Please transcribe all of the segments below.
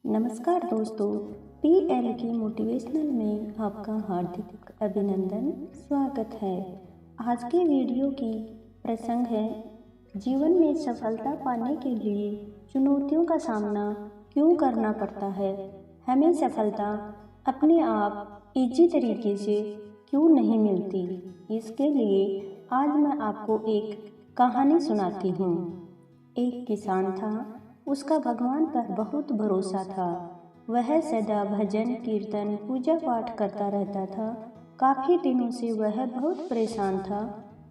नमस्कार दोस्तों, PL की मोटिवेशनल में आपका हार्दिक अभिनंदन स्वागत है। आज के वीडियो की प्रसंग है, जीवन में सफलता पाने के लिए चुनौतियों का सामना क्यों करना पड़ता है। हमें सफलता अपने आप इजी तरीके से क्यों नहीं मिलती। इसके लिए आज मैं आपको एक कहानी सुनाती हूँ। एक किसान था, उसका भगवान पर बहुत भरोसा था। वह सदा भजन कीर्तन पूजा पाठ करता रहता था। काफी दिनों से वह बहुत परेशान था,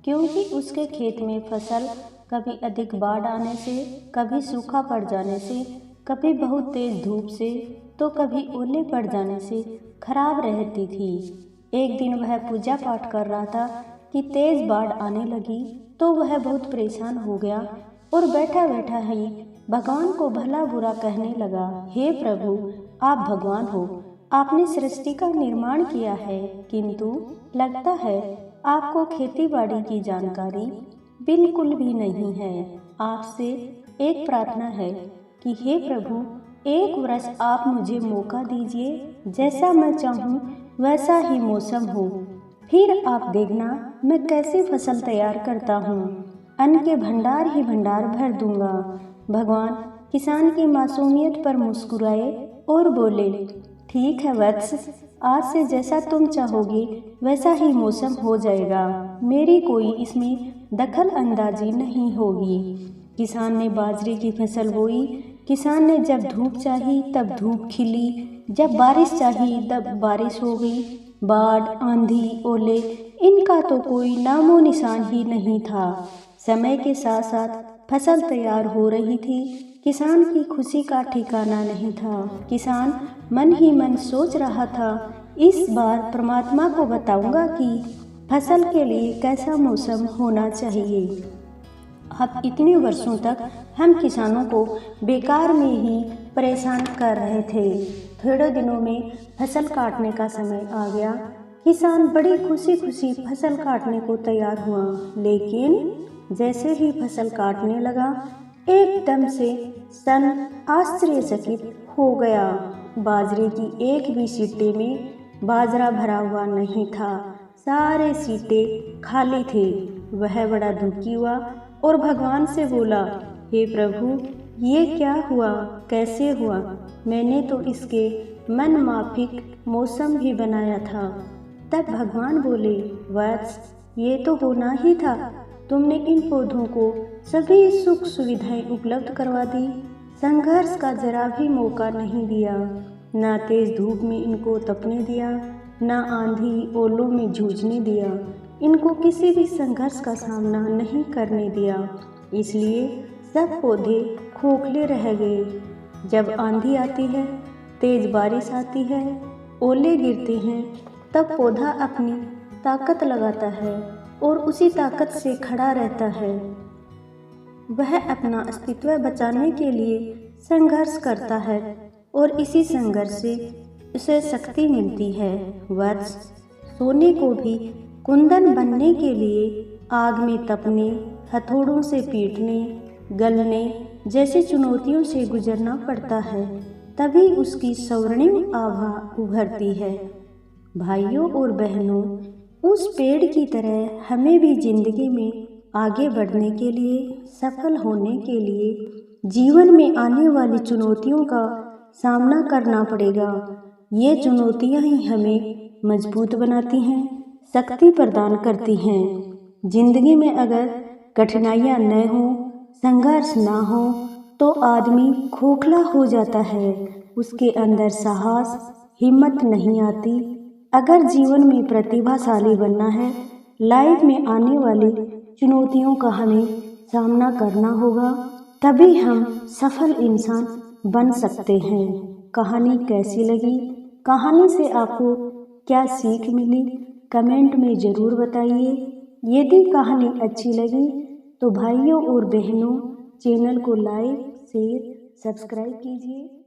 क्योंकि उसके खेत में फसल कभी अधिक बाढ़ आने से, कभी सूखा पड़ जाने से, कभी बहुत तेज धूप से, तो कभी ओले पड़ जाने से खराब रहती थी। एक दिन वह पूजा पाठ कर रहा था कि तेज बाढ़ आने लगी, तो वह बहुत परेशान हो गया और बैठा बैठा ही भगवान को भला बुरा कहने लगा। हे प्रभु, आप भगवान हो, आपने सृष्टि का निर्माण किया है, किंतु लगता है आपको खेती बाड़ी की जानकारी बिल्कुल भी नहीं है। आपसे एक प्रार्थना है कि हे प्रभु, एक वर्ष आप मुझे मौका दीजिए, जैसा मैं चाहूँ वैसा ही मौसम हो, फिर आप देखना मैं कैसे फसल तैयार करता हूँ। अन्न के भंडार ही भंडार भर दूंगा। भगवान किसान की मासूमियत पर मुस्कुराए और बोले, ठीक है वत्स, आज से जैसा तुम चाहोगे वैसा ही मौसम हो जाएगा। मेरी कोई इसमें दखल अंदाजी नहीं होगी। किसान ने बाजरे की फसल बोई। किसान ने जब धूप चाही तब धूप खिली, जब बारिश चाही तब बारिश हो गई। बाढ़, आंधी, ओले, इनका तो कोई नामो निशान ही नहीं था। समय के साथ साथ फसल तैयार हो रही थी। किसान की खुशी का ठिकाना नहीं था। किसान मन ही मन सोच रहा था, इस बार परमात्मा को बताऊंगा कि फसल के लिए कैसा मौसम होना चाहिए। अब इतने वर्षों तक हम किसानों को बेकार में ही परेशान कर रहे थे। थोड़े दिनों में फसल काटने का समय आ गया। किसान बड़ी खुशी खुशी फसल काटने को तैयार हुआ, लेकिन जैसे ही फसल काटने लगा, एकदम से सन आश्चर्यचकित हो गया। बाजरे की एक भी सीटे में बाजरा भरा हुआ नहीं था। सारे सीटे खाली थे। वह बड़ा दुखी हुआ और भगवान से बोला, हे प्रभु, ये क्या हुआ, कैसे हुआ? मैंने तो इसके मन माफिक मौसम भी बनाया था। तब भगवान बोले, वत्स, ये तो होना ही था। तुमने इन पौधों को सभी सुख सुविधाएं उपलब्ध करवा दी, संघर्ष का जरा भी मौका नहीं दिया। ना तेज धूप में इनको तपने दिया, ना आंधी ओलों में जूझने दिया। इनको किसी भी संघर्ष का सामना नहीं करने दिया, इसलिए सब पौधे खोखले रह गए। जब आंधी आती है, तेज बारिश आती है, ओले गिरते हैं, तब पौधा अपनी ताकत लगाता है और उसी ताकत से खड़ा रहता है। वह अपना अस्तित्व बचाने के लिए संघर्ष करता है और इसी संघर्ष से उसे शक्ति मिलती है। वत्स, सोने को भी कुंदन बनने के लिए आग में तपने, हथौड़ों से पीटने, गलने जैसी चुनौतियों से गुजरना पड़ता है, तभी उसकी स्वर्णिम आभा उभरती है। भाइयों और बहनों, उस पेड़ की तरह हमें भी जिंदगी में आगे बढ़ने के लिए, सफल होने के लिए जीवन में आने वाली चुनौतियों का सामना करना पड़ेगा। ये चुनौतियां ही हमें मजबूत बनाती हैं, शक्ति प्रदान करती हैं। जिंदगी में अगर कठिनाइयां न हो, संघर्ष ना हो, तो आदमी खोखला हो जाता है। उसके अंदर साहस, हिम्मत नहीं आती। अगर जीवन में प्रतिभाशाली बनना है, लाइफ में आने वाली चुनौतियों का हमें सामना करना होगा, तभी हम सफल इंसान बन सकते हैं। कहानी कैसी लगी? कहानी से आपको क्या सीख मिली? कमेंट में ज़रूर बताइए। यदि कहानी अच्छी लगी तो भाइयों और बहनों, चैनल को लाइक, शेयर, सब्सक्राइब कीजिए।